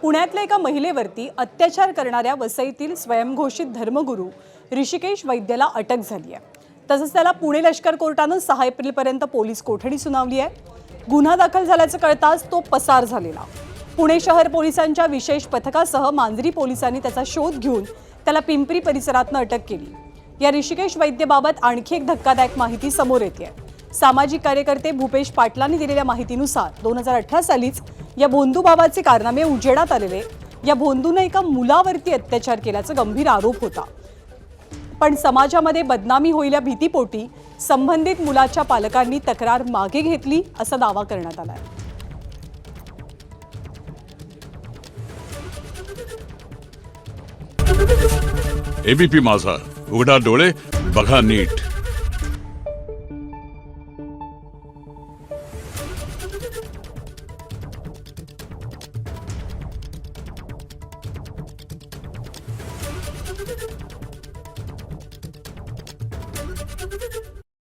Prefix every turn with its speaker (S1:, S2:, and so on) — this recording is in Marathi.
S1: पुण्यातल्या एका महिलेवरती अत्याचार करणाऱ्या वसईतील स्वयंघोषित धर्मगुरू ऋषिकेश वैद्यला अटक झाली आहे। तसंच त्याला पुणे लष्कर कोर्टानं 6 एप्रिलपर्यंत पोलीस कोठडी सुनावली आहे। गुन्हा दाखल झाल्याचं कळताच तो पसार झालेला। पुणे शहर पोलिसांच्या विशेष पथकासह मांजरी पोलिसांनी त्याचा शोध घेऊन त्याला पिंपरी परिसरातून अटक केली। या ऋषिकेश वैद्यबाबत आणखी एक धक्कादायक माहिती समोर येते आहे। सामाजिक कार्यकर्ते भूपेश पाटलांनी दिलेल्या माहितीनुसार 2018 सालीच या भोंदू बाबाचे कारनामे उजेडात आलेले। या भोंदूने एका मुलावरती अत्याचार केल्याचा गंभीर आरोप होता, पण समाजामध्ये बदनामी होईल या भीतीपोटी संबंधित मुलाच्या पालकांनी तक्रार मागे घेतली असा दावा करण्यात आलाय।
S2: एबीपी माझा, उघडा डोळे बघा नीट।